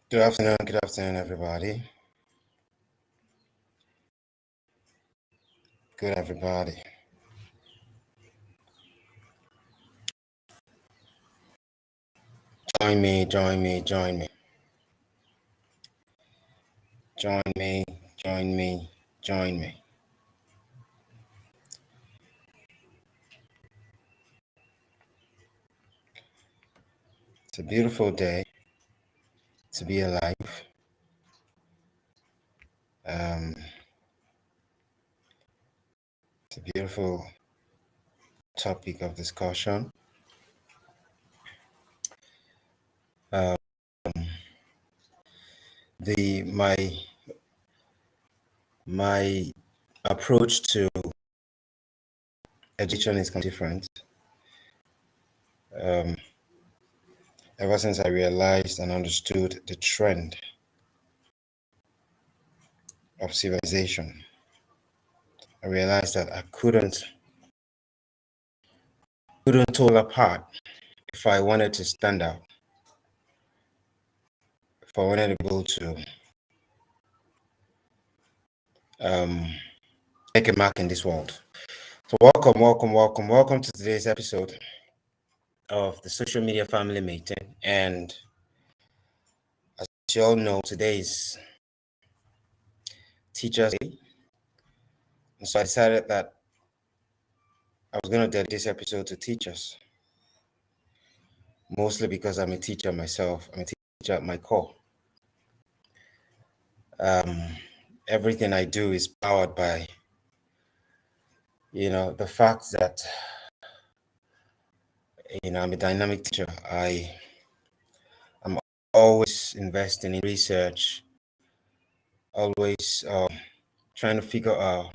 Good afternoon, everybody. Good, everybody. Join me, join me, join me. Join me, join me, join me. It's a beautiful day to be alive. It's a beautiful topic of discussion. Um, the my approach to education is different. Ever since I realized and understood the trend of civilization, I realized that I couldn't pull apart if I wanted to stand out. If I wanted to be able to make a mark in this world. So welcome to today's episode of the Social Media Family Meeting. And as you all know, today is Teachers Day. And so I decided that I was going to dedicate this episode to teachers, mostly because I'm a teacher myself. I'm a teacher at my core. Everything I do is powered by, the fact that, I'm a dynamic teacher. I'm always investing in research, always trying to figure out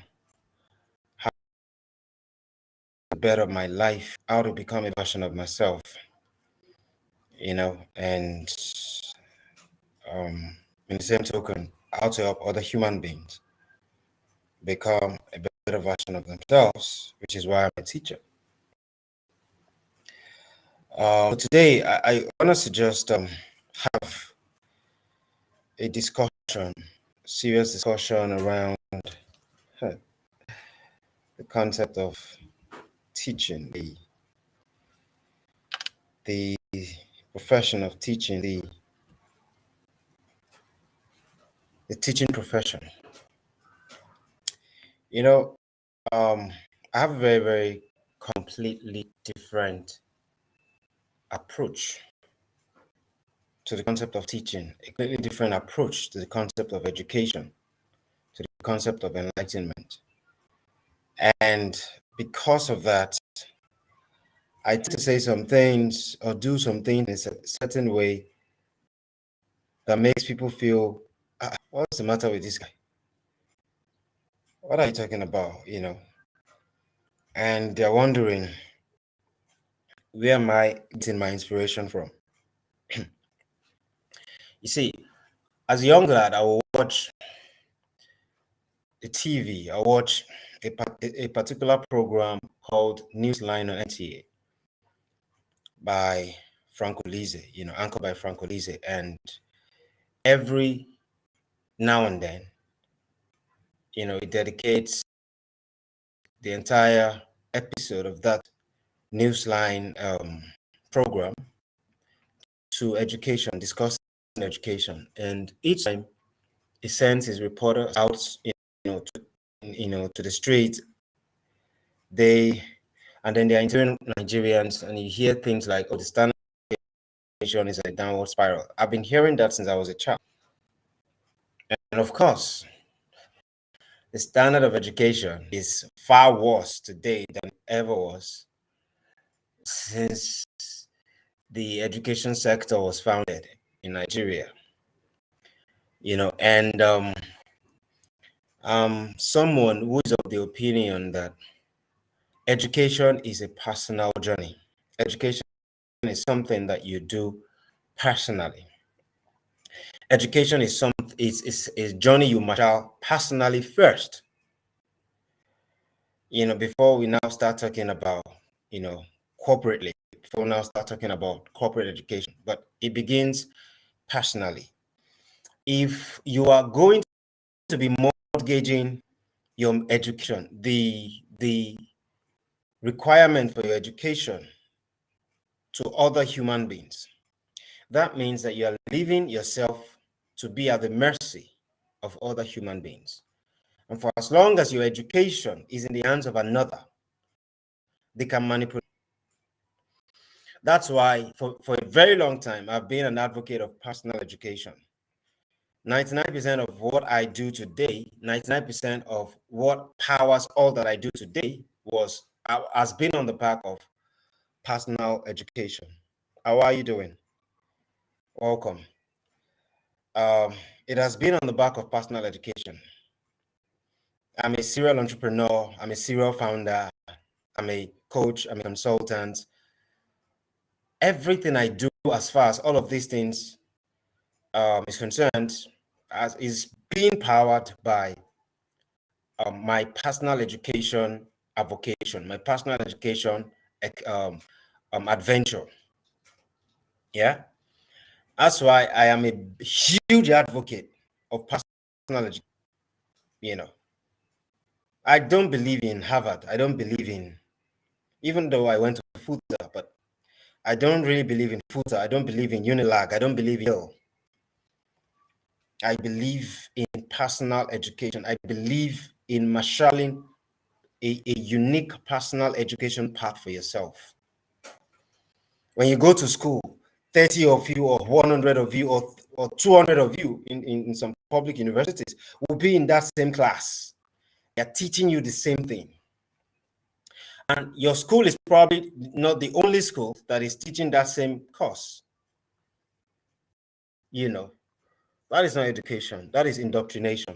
how to better my life, how to become a version of myself, and in the same token, how to help other human beings become a better version of themselves, which is why I'm a teacher. Today, I want us to just have a discussion, serious discussion around the concept of teaching, the profession of teaching, the teaching profession. I have a very, very completely different approach to the concept of teaching, a completely different approach to the concept of education, to the concept of enlightenment. And because of that, I tend to say some things or do some things in a certain way that makes people feel, what's the matter with this guy? What are you talking about? And they're wondering, where am I getting my inspiration from? You see, as a young lad, I will watch the TV. I watch a particular program called Newsline on NTA by Franco Lise, anchored by Franco Lise. And every now and then, it dedicates the entire episode of that Newsline program to education, discussing education. And each time he sends his reporters out, to the streets. And then they're interviewing Nigerians, and you hear things like, "Oh, the standard of education is a downward spiral." I've been hearing that since I was a child, and of course, the standard of education is far worse today than it ever was since the education sector was founded in Nigeria. And someone who is of the opinion that education is a personal journey. Education is something that you do personally. Education is a journey you must out personally first. Before we now start talking about, corporately, before we now start talking about corporate education, but it begins personally. if you are going to be mortgaging your education, the requirement for your education to other human beings, that means that you are leaving yourself to be at the mercy of other human beings. And for as long as your education is in the hands of another, they can manipulate. That's why for a very long time, I've been an advocate of personal education. 99% of what I do today, 99% of what powers all that I do today has been on the back of personal education. How are you doing? Welcome. It has been on the back of personal education. I'm a serial entrepreneur. I'm a serial founder. I'm a coach. I'm a consultant. Everything I do, as far as all of these things is concerned, is being powered by my personal education avocation, my personal education adventure. Yeah, that's why I am a huge advocate of personal education. You know, I don't believe in Harvard. I don't believe in, even though I went to FUTA, but I don't really believe in FUTA. I don't believe in Unilag. I don't believe in Yale. I believe in personal education. I believe in marshalling a unique personal education path for yourself. When you go to school, 30 of you or 100 of you or 200 of you in some public universities will be in that same class. They're teaching you the same thing. And your school is probably not the only school that is teaching that same course. You know, that is not education. That is indoctrination.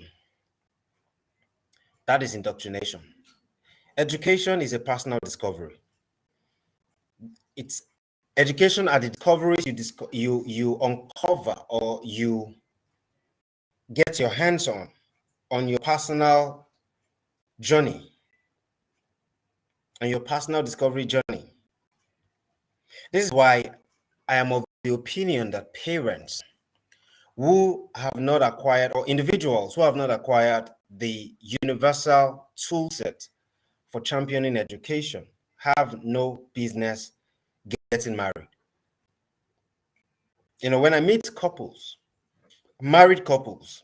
That is indoctrination. Education is a personal discovery. It's education at the discoveries you uncover or you get your hands on your personal journey, on your personal discovery journey. This is why I am of the opinion that parents who have not acquired, or individuals who have not acquired the universal tool set for championing education have no business getting married. You know, when I meet couples, married couples,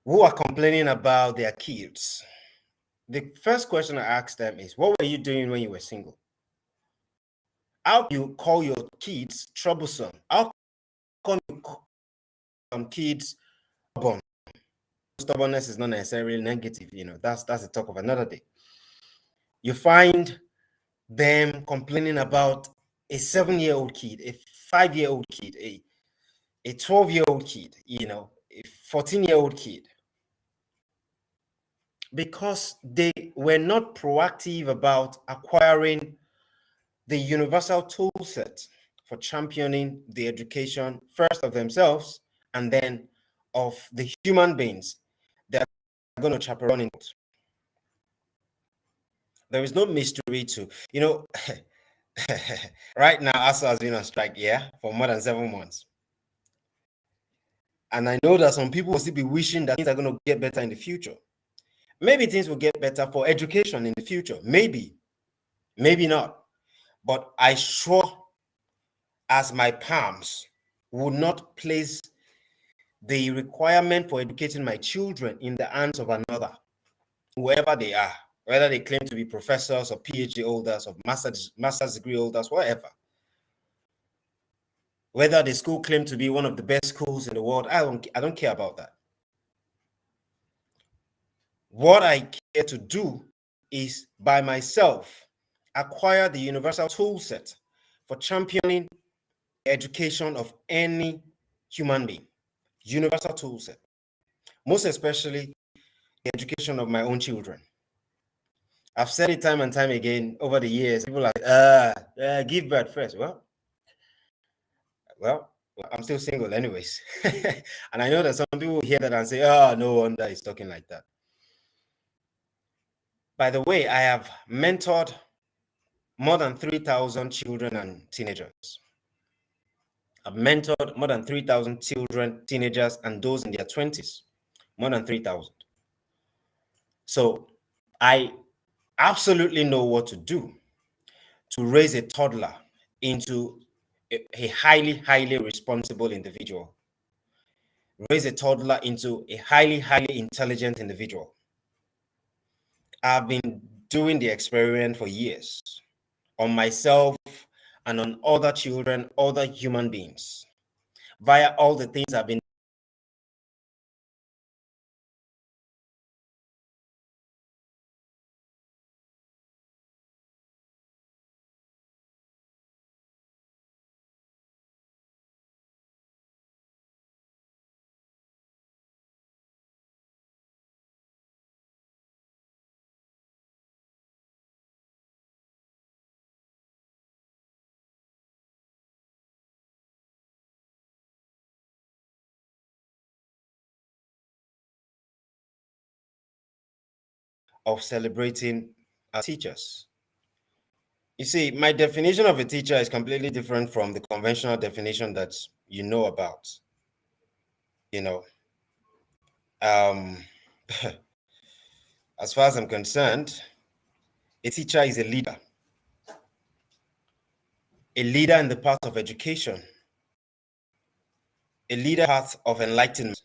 who are complaining about their kids, the first question I ask them is, what were you doing when you were single? How do you call your kids troublesome? How come you call kids stubborn? Stubbornness is not necessarily negative, you know, that's the talk of another day. You find them complaining about a 7-year-old kid, a 5-year-old kid, a 12-year-old kid, you know, a 14-year-old kid, because they were not proactive about acquiring the universal tool set for championing the education, first of themselves, and then of the human beings that are going to chaperone it. There is no mystery to, you know, right now, ASA has been on strike, yeah, for more than 7 months. And I know that some people will still be wishing that things are going to get better in the future. Maybe things will get better for education in the future. Maybe, maybe not. But I sure as my palms would not place the requirement for educating my children in the hands of another, whoever they are, whether they claim to be professors or PhD holders or master's degree holders, whatever. Whether the school claim to be one of the best schools in the world, I don't care about that. What I care to do is by myself acquire the universal tool set for championing the education of any human being. Universal tool set. Most especially the education of my own children. I've said it time and time again over the years. People are like, give birth first. Well, I'm still single anyways. And I know that some people hear that and say, oh, no wonder he's talking like that. By the way, I have mentored more than 3,000 children and teenagers. I've mentored more than 3,000 children, teenagers, and those in their 20s. More than 3,000. So I absolutely know what to do to raise a toddler into a highly responsible individual. Raise a toddler into a highly intelligent individual. I've been doing the experiment for years on myself and on other children, other human beings, via all the things I've been of celebrating our teachers. You see, my definition of a teacher is completely different from the conventional definition that you know about. You know, um, as far as I'm concerned, a teacher is a leader in the path of education, a leader path of enlightenment,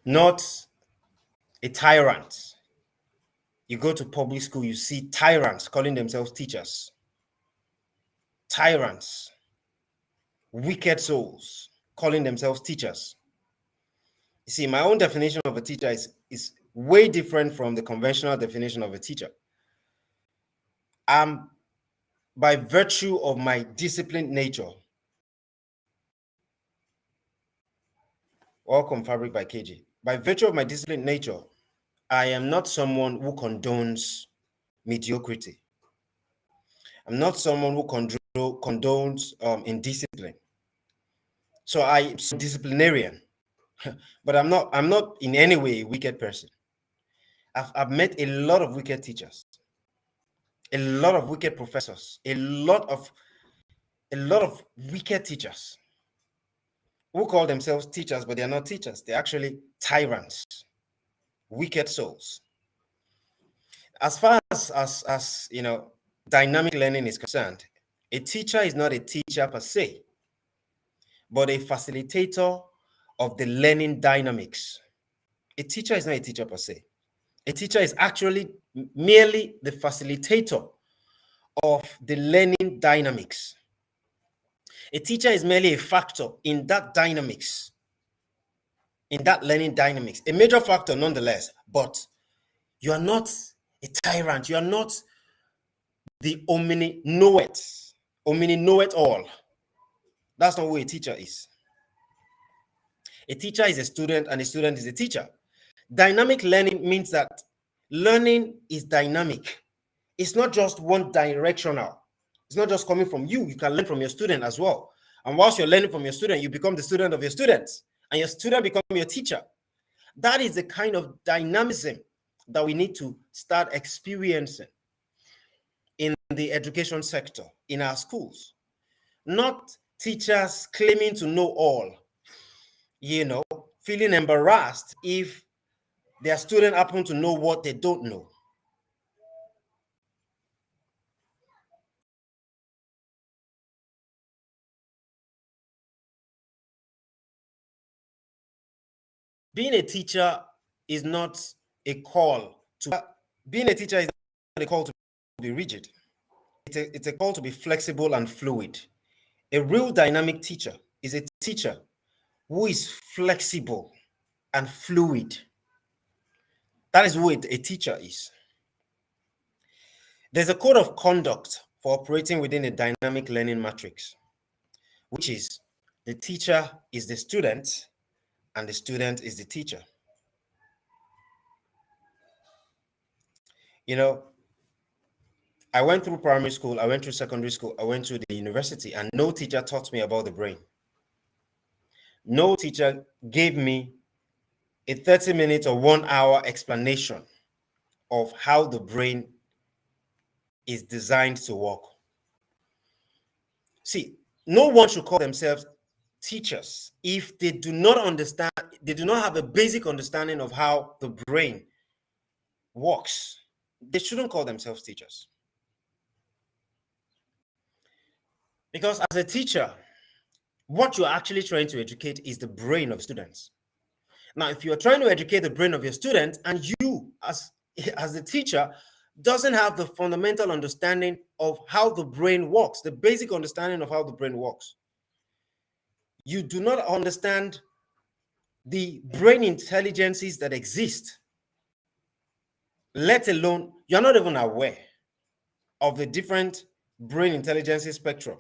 not a tyrant. You go to public school, you see tyrants calling themselves teachers, tyrants, wicked souls calling themselves teachers. You see, my own definition of a teacher is way different from the conventional definition of a teacher. By virtue of my disciplined nature, welcome Fabric by KG. By virtue of my disciplined nature, I am not someone who condones mediocrity. I'm not someone who condones indiscipline. So I'm a disciplinarian, but I'm not in any way a wicked person. I've met a lot of wicked teachers, a lot of wicked professors, a lot of wicked teachers who call themselves teachers, but they're not teachers. They're actually tyrants, wicked souls. As far as you know, dynamic learning is concerned, a teacher is not a teacher per se, but a facilitator of the learning dynamics. A teacher is not a teacher per se. A teacher is actually merely the facilitator of the learning dynamics. A teacher is merely a factor in that dynamics, in that learning dynamics, a major factor nonetheless, but you are not a tyrant. You are not the omni-know-it-all. That's not what a teacher is. A teacher is a student and a student is a teacher. Dynamic learning means that learning is dynamic. It's not just one directional. It's not just coming from you. You can learn from your student as well. And whilst you're learning from your student, you become the student of your students, and your student becomes your teacher. That is the kind of dynamism that we need to start experiencing in the education sector, in our schools. Not teachers claiming to know all, feeling embarrassed if their student happen to know what they don't know. Being a teacher is not a call to being a teacher is not a call to be rigid. It's a call to be flexible and fluid. A real dynamic teacher is a teacher who is flexible and fluid. That is who a teacher is. There's a code of conduct for operating within a dynamic learning matrix, which is the teacher is the student and the student is the teacher. You know, I went through primary school, I went through secondary school, I went to the university, and no teacher taught me about the brain. No teacher gave me a 30-minute or 1 hour explanation of how the brain is designed to work. See, no one should call themselves teachers if they do not understand, they do not have a basic understanding of how the brain works. They shouldn't call themselves teachers. Because as a teacher, what you're actually trying to educate is the brain of students. Now, if you're trying to educate the brain of your student and you, as the teacher, doesn't have the fundamental understanding of how the brain works, the basic understanding of how the brain works, you do not understand the brain intelligences that exist, let alone, you're not even aware of the different brain intelligences spectrum.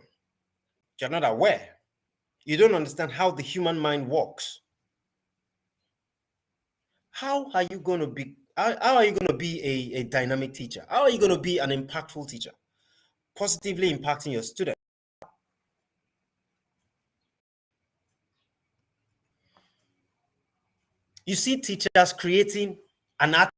You're not aware. You don't understand how the human mind works. How are you going to be a dynamic teacher? How are you going to be an impactful teacher, positively impacting your students? You see teachers creating an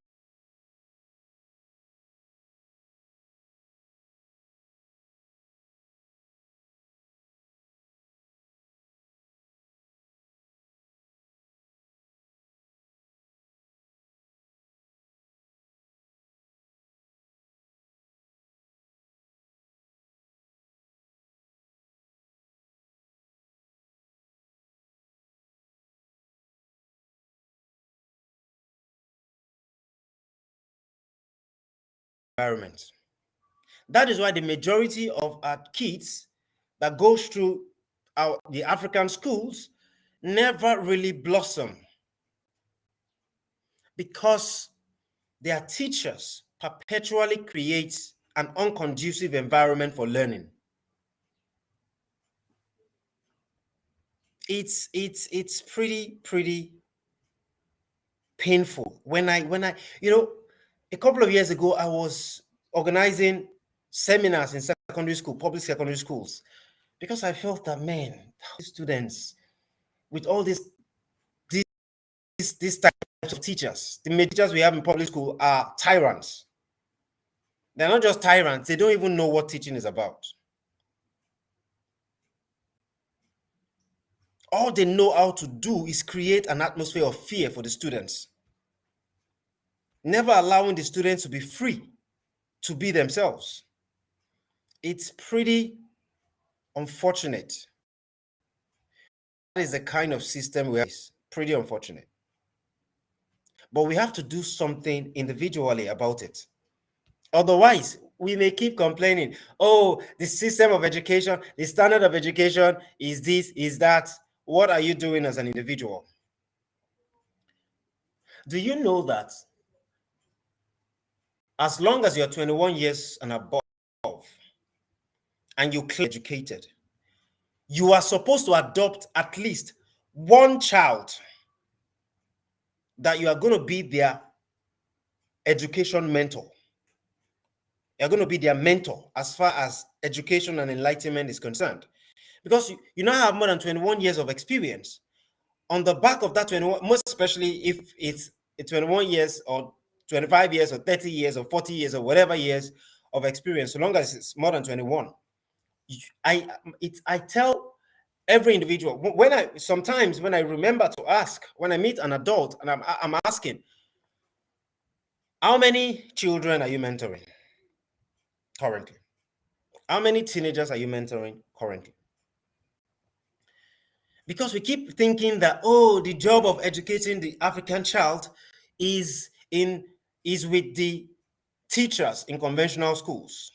environment. That is why the majority of our kids that goes through the African schools never really blossom, because their teachers perpetually create an unconducive environment for learning. It's pretty painful. When I a couple of years ago, I was organizing seminars in secondary school, public secondary schools, because I felt that, man, students with all these types of teachers, the teachers we have in public school are tyrants. They're not just tyrants, they don't even know what teaching is about. All they know how to do is create an atmosphere of fear for the students, never allowing the students to be free to be themselves. It's pretty unfortunate. That is the kind of system we have. It's pretty unfortunate. But we have to do something individually about it. Otherwise, we may keep complaining, oh, the system of education, the standard of education is this, is that. What are you doing as an individual? Do you know that as long as you're 21 years and above and you claim educated, you are supposed to adopt at least one child that you are going to be their education mentor. You're going to be their mentor as far as education and enlightenment is concerned. Because you now have more than 21 years of experience. On the back of that 21, most especially if it's 21 years or 25 years or 30 years or 40 years or whatever years of experience, so long as it's more than 21, I tell every individual, when I remember to ask, when I meet an adult and I'm asking, how many children are you mentoring currently? How many teenagers are you mentoring currently? Because we keep thinking that, oh, the job of educating the African child is with the teachers in conventional schools,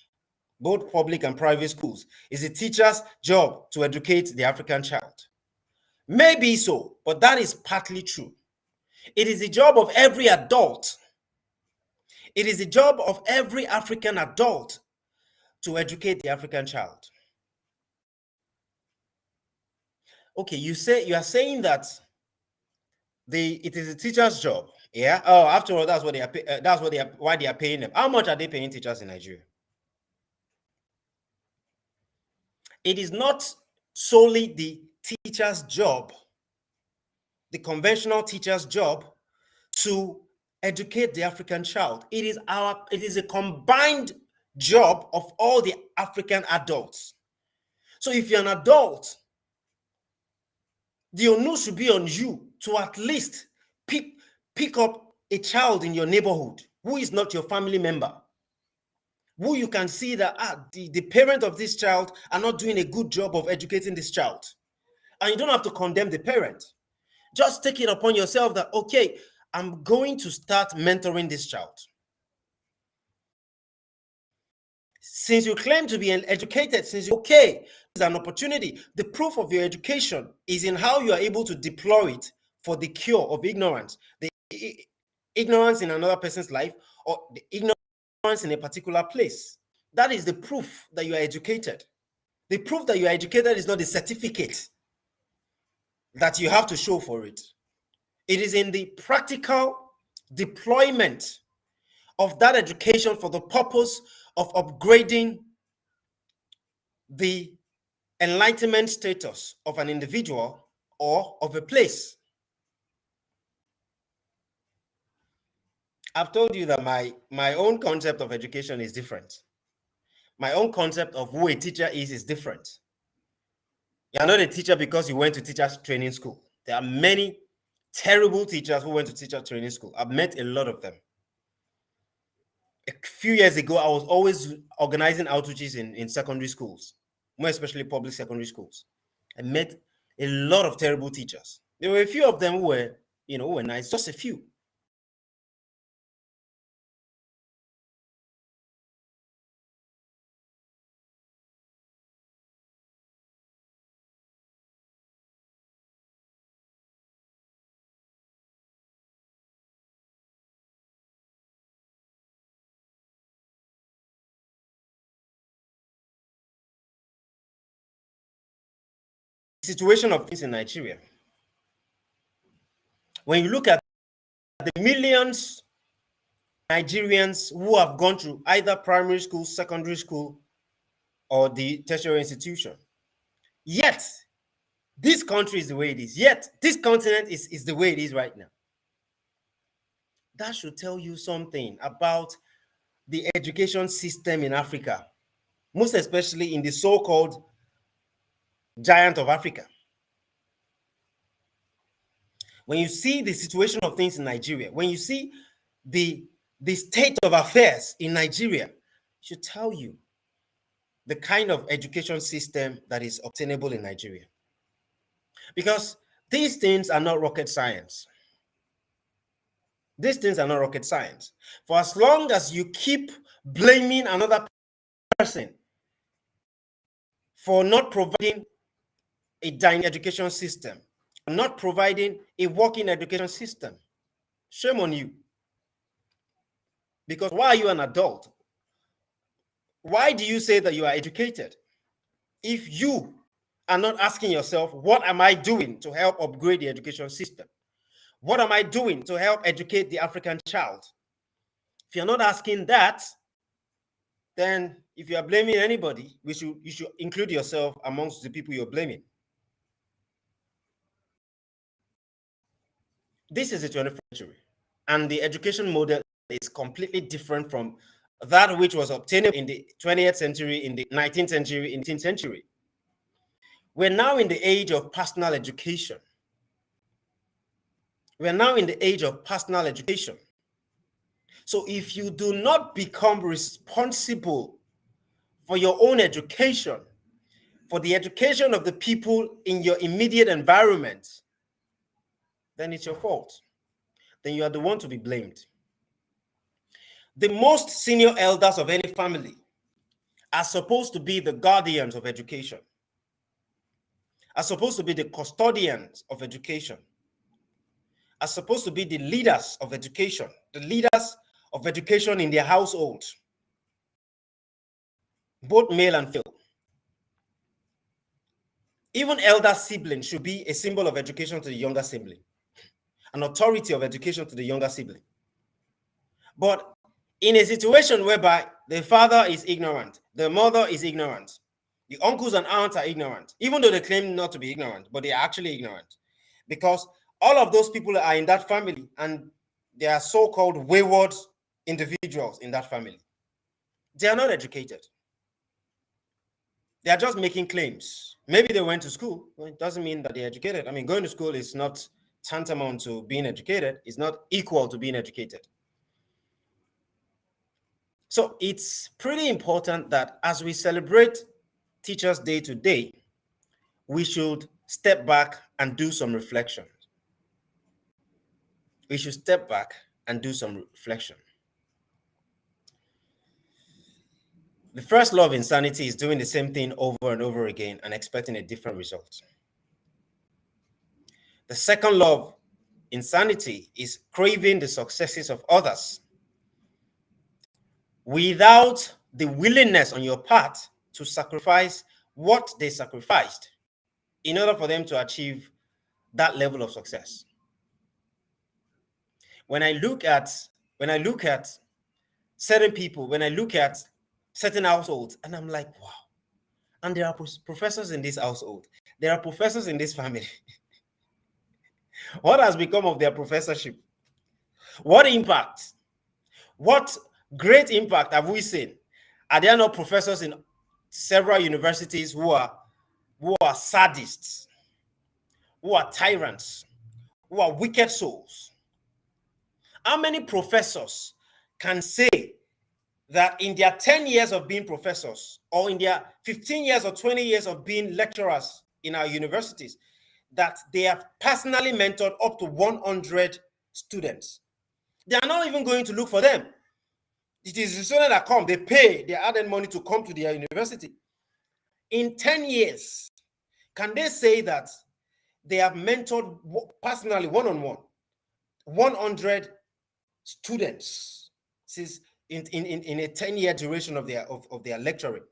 both public and private schools. It's the teacher's job to educate the African child. Maybe so, but that is partly true. It is the job of every adult. It is the job of every African adult to educate the African child. Okay, you are saying that it is a teacher's job. Yeah. Oh, after all, that's what they are. Why they are paying them. How much are they paying teachers in Nigeria? It is not solely the teacher's job, the conventional teacher's job, to educate the African child. It is a combined job of all the African adults So if you're an adult, the onus should be on you to at least pick up a child in your neighborhood who is not your family member, who you can see that the parent of this child are not doing a good job of educating this child. And you don't have to condemn the parent. Just take it upon yourself that, okay, I'm going to start mentoring this child. Since you claim to be educated, okay, it's an opportunity. The proof of your education is in how you are able to deploy it for the cure of ignorance. The ignorance in another person's life, or the ignorance in a particular place. That is the proof that you are educated. The proof that you are educated is not the certificate that you have to show for it. It is in the practical deployment of that education for the purpose of upgrading the enlightenment status of an individual or of a place. I've told you that my own concept of education is different. My own concept of who a teacher is different. You're not a teacher because you went to teachers training school. There are many terrible teachers who went to teacher training school. I've met a lot of them. A few years ago, I was always organizing outreaches in secondary schools, more especially public secondary schools. I met a lot of terrible teachers. There were a few of them who were nice, just a few. Situation of things in Nigeria. When you look at the millions of Nigerians who have gone through either primary school, secondary school, or the tertiary institution, yet this country is the way it is. Yet this continent is the way it is right now. That should tell you something about the education system in Africa, most especially in the so-called giant of Africa. When you see the situation of things in Nigeria, when you see the state of affairs in Nigeria, it should tell you the kind of education system that is obtainable in Nigeria. Because these things are not rocket science. These things are not rocket science. For as long as you keep blaming another person for not providing a dynamic education system, not providing a working education system, shame on you. Because why are you an adult? Why do you say that you are educated if you are not asking yourself, what am I doing to help upgrade the education system? What am I doing to help educate the African child? If you're not asking that, then if you are blaming anybody, you should include yourself amongst the people you're blaming. This is the 21st century, and the education model is completely different from that which was obtained in the 20th century, in the 19th century, in the 18th century. We're now in the age of personal education. We're now in the age of personal education. So if you do not become responsible for your own education, for the education of the people in your immediate environment, then it's your fault. Then you are the one to be blamed. The most senior elders of any family are supposed to be the guardians of education, are supposed to be the custodians of education, are supposed to be the leaders of education, the leaders of education in their household, both male and female. Even elder siblings should be a symbol of education to the younger sibling, an authority of education to the younger sibling. But in a situation whereby the father is ignorant, the mother is ignorant, the uncles and aunts are ignorant, even though they claim not to be ignorant, but they are actually ignorant, because all of those people are in that family and they are so-called wayward individuals in that family. They are not educated. They are just making claims. Maybe they went to school. Well, it doesn't mean that they're educated. I mean, going to school is not tantamount to being educated. It's not equal to being educated. So it's pretty important that as we celebrate Teachers' Day today, we should step back and do some reflection. We should step back and do some reflection. The first law of insanity is doing the same thing over and over again and expecting a different result. The second law of insanity is craving the successes of others without the willingness on your part to sacrifice what they sacrificed in order for them to achieve that level of success. When I look at certain people, when I look at certain households, and I'm like, wow. And there are professors in this household. There are professors in this family. What has become of their professorship? What impact? What great impact have we seen? Are there not professors in several universities who are sadists, who are tyrants, who are wicked souls? How many professors can say that in their 10 years of being professors, or in their 15 years or 20 years of being lecturers in our universities, that they have personally mentored up to 100 students? They are not even going to look for them. It is the students that come, they pay their added money to come to their university. In 10 years, can they say that they have mentored personally, one-on-one, 100 students since in a 10-year duration of their lecturing?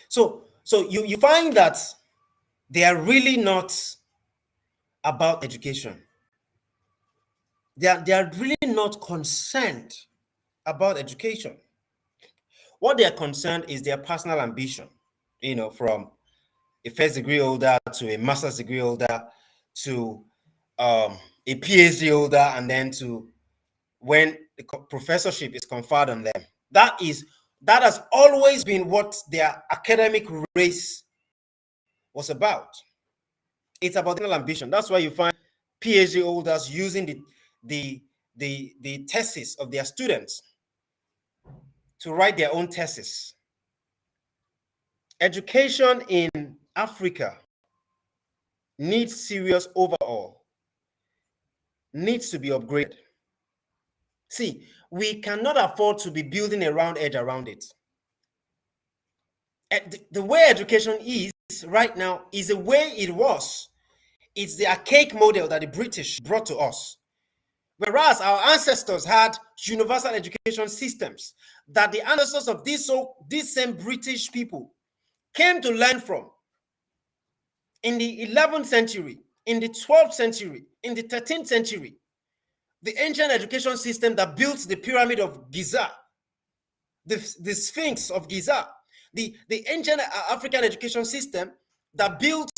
So you find that they are really not about education. They are really not concerned about education. What they are concerned is their personal ambition, from a first degree holder to a master's degree holder to a PhD holder, and then to when the professorship is conferred on them. That has always been what their academic race was about. It's about personal ambition. That's why you find PhD holders using the thesis of their students to write their own thesis. Education in Africa needs serious overhaul, needs to be upgraded. See, we cannot afford to be building a round edge around it. The way education is right now is the way it was. It's the archaic model that the British brought to us. Whereas our ancestors had universal education systems that the ancestors of these same British people came to learn from in the 11th century, in the 12th century, in the 13th century. The ancient education system that built the pyramid of Giza, the Sphinx of Giza, the ancient African education system that built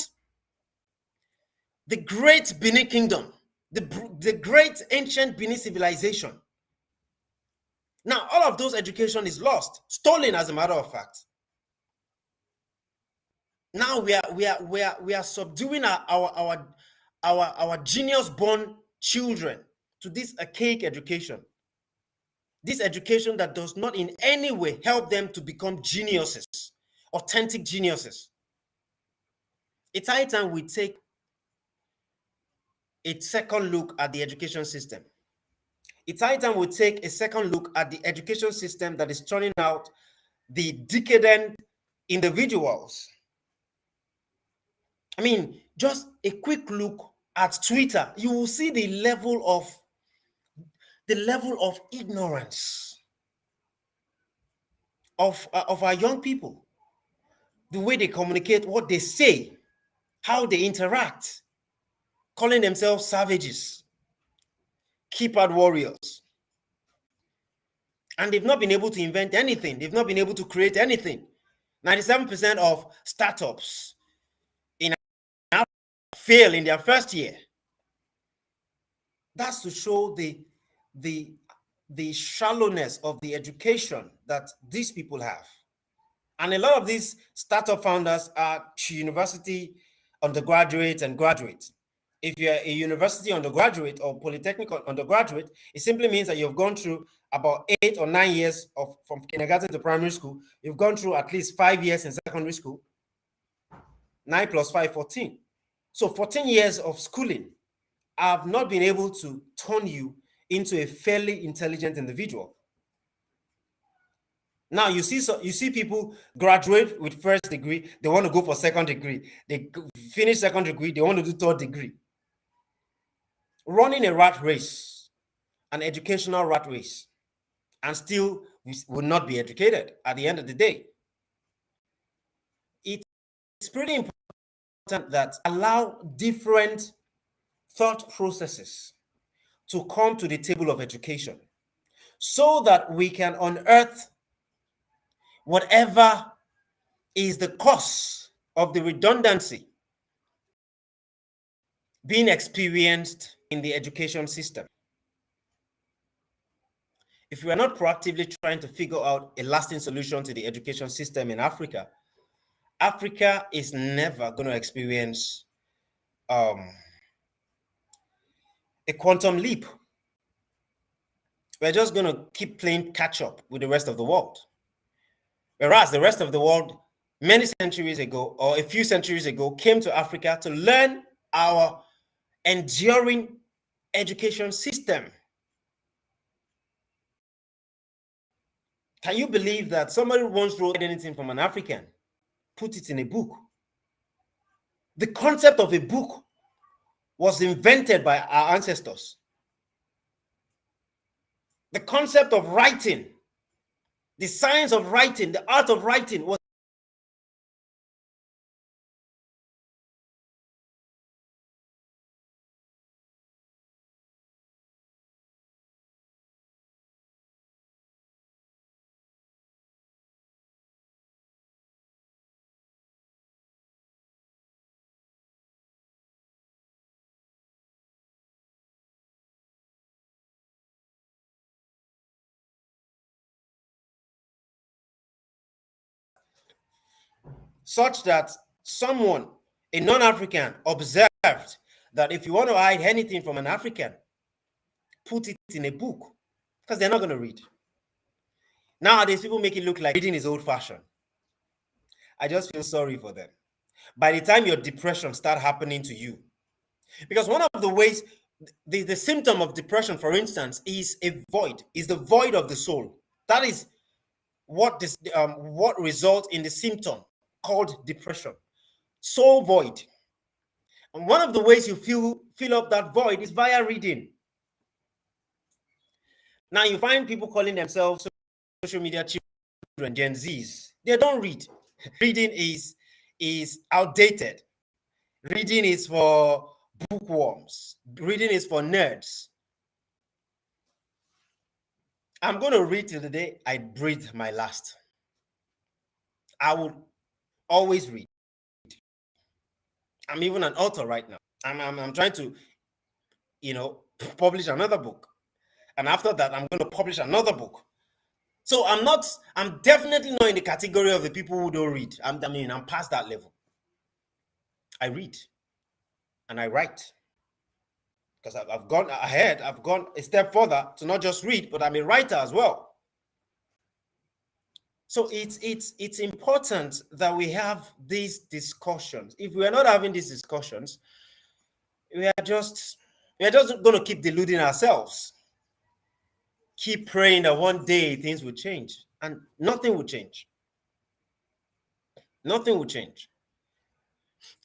the great Benin Kingdom, the great ancient Benin civilization. Now, all of those education is lost, stolen, as a matter of fact. Now we are subduing our genius-born children to this archaic education. This education that does not in any way help them to become geniuses, authentic geniuses. It's high time we take a second look at the education system. It's high time we take a second look at the education system that is turning out the decadent individuals. I mean, just a quick look at Twitter, you will see the level of ignorance of our young people. the way they communicate, what they say, how they interact, calling themselves savages, keypad warriors. And they've not been able to invent anything. They've not been able to create anything. 97% of startups in Africa fail in their first year. That's to show the shallowness of the education that these people have. And a lot of these startup founders are university undergraduates and graduates. If you're a university undergraduate or polytechnic undergraduate, it simply means that you've gone through about 8 or 9 years from kindergarten to primary school. You've gone through at least 5 years in secondary school. 9 plus 5, 14. So 14 years of schooling have not been able to turn you into a fairly intelligent individual. Now you see people graduate with first degree, they want to go for second degree. They finish second degree, they want to do third degree. Running a rat race, an educational rat race, and still will not be educated at the end of the day. It's pretty important that allow different thought processes to come to the table of education so that we can unearth whatever is the cause of the redundancy being experienced in the education system. If we are not proactively trying to figure out a lasting solution to the education system in Africa, Africa is never going to experience a quantum leap. We're just going to keep playing catch up with the rest of the world. Whereas the rest of the world, many centuries ago or a few centuries ago, came to Africa to learn our enduring education system. Can you believe that somebody once wrote anything from an African, put it in a book? The concept of a book was invented by our ancestors. The concept of writing, the science of writing, the art of writing was such that someone, a non-African, observed that if you want to hide anything from an African, put it in a book, because they're not going to read. Nowadays, people make it look like reading is old-fashioned. I just feel sorry for them. By the time your depression starts happening to you, because one of the ways, the symptom of depression, for instance, is the void of the soul. That is what results in the symptom called depression. Soul void. And one of the ways you fill up that void is via reading. Now you find people calling themselves social media children, Gen Zs. They don't read. Reading is outdated. Reading is for bookworms. Reading is for nerds. I'm going to read till the day I breathe my last. I will always read. I'm even an author right now. I'm trying to, publish another book. And after that, I'm going to publish another book. So I'm definitely not in the category of the people who don't read. I'm past that level. I read and I write. Because I've gone ahead, I've gone a step further to not just read, but I'm a writer as well. So it's important that we have these discussions. If we are not having these discussions, we are just going to keep deluding ourselves. Keep praying that one day things will change, and nothing will change. Nothing will change.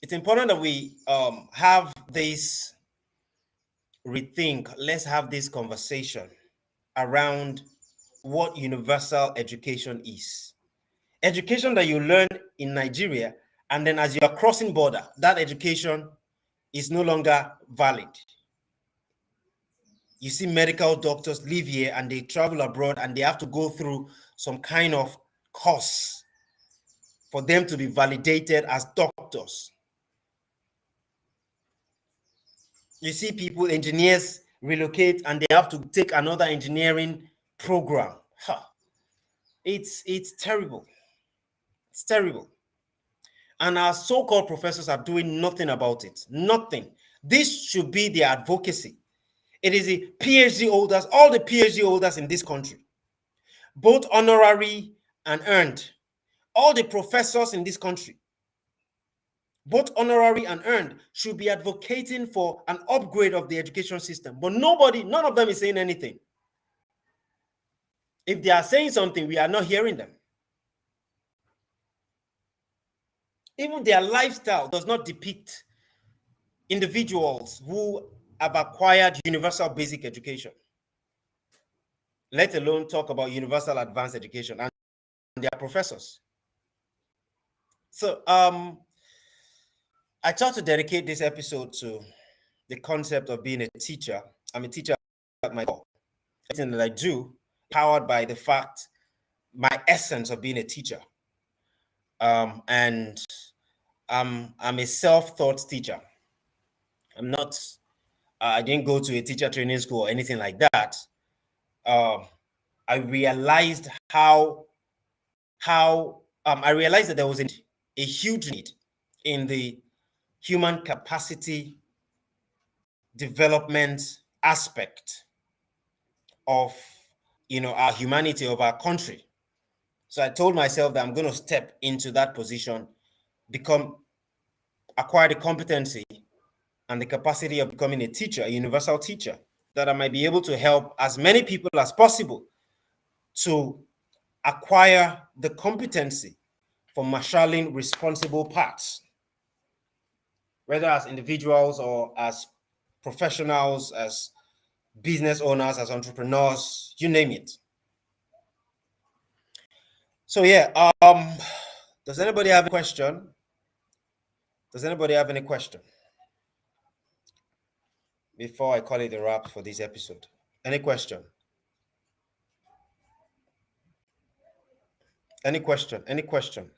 It's important that we have this rethink. Let's have this conversation around what universal education is. Education that you learn in Nigeria, and then as you are crossing border, that education is no longer valid. You see medical doctors live here and they travel abroad and they have to go through some kind of course for them to be validated as doctors. You see people, engineers relocate and they have to take another engineering program. Huh. It's terrible. It's terrible. And our so-called professors are doing nothing about it. Nothing. This should be their advocacy. It is the PhD holders, all the PhD holders in this country, both honorary and earned, all the professors in this country, both honorary and earned, should be advocating for an upgrade of the education system. But none of them is saying anything. If they are saying something, we are not hearing them. Even their lifestyle does not depict individuals who have acquired universal basic education, let alone talk about universal advanced education, and their professors. So I thought to dedicate this episode to the concept of being a teacher. I'm a teacher at my core. Everything that I do, powered by the fact, my essence of being a teacher. And I'm a self-taught teacher. I'm not, I didn't go to a teacher training school or anything like that. I realized I realized that there was a huge need in the human capacity development aspect of our humanity, of our country. So I told myself that I'm going to step into that position, acquire the competency and the capacity of becoming a teacher, a universal teacher, that I might be able to help as many people as possible to acquire the competency for marshalling responsible parts, whether as individuals or as professionals, as business owners, as entrepreneurs, you name it. So yeah, does anybody have a question? Does anybody have any question before I call it a wrap for this episode? Any question? Any question? Any question?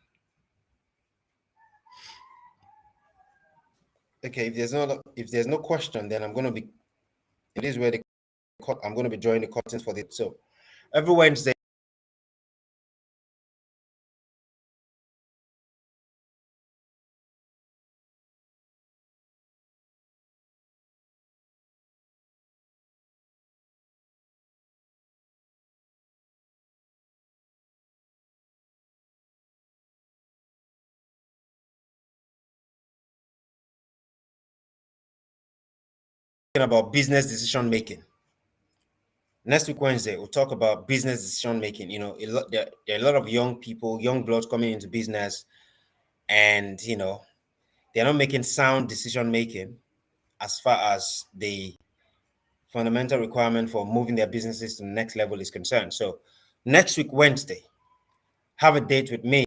Okay, if there's no question, then I'm going to be. It is where I'm going to be drawing the curtains for this. So every Wednesday, about business decision making. Next week, Wednesday, we'll talk about business decision making. There are a lot of young people, young bloods coming into business, and they're not making sound decision making as far as the fundamental requirement for moving their businesses to the next level is concerned. So next week, Wednesday, have a date with me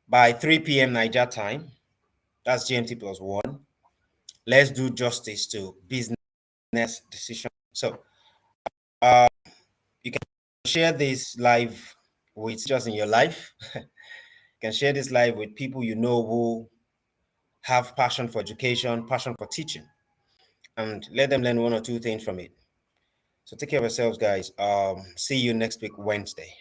by 3 p.m. Niger time. That's GMT +1. Let's do justice to business decision. So you can share this live with just in your life. You can share this live with people you know who have passion for education, passion for teaching, and let them learn one or two things from it. So take care of yourselves, guys. See you next week, Wednesday.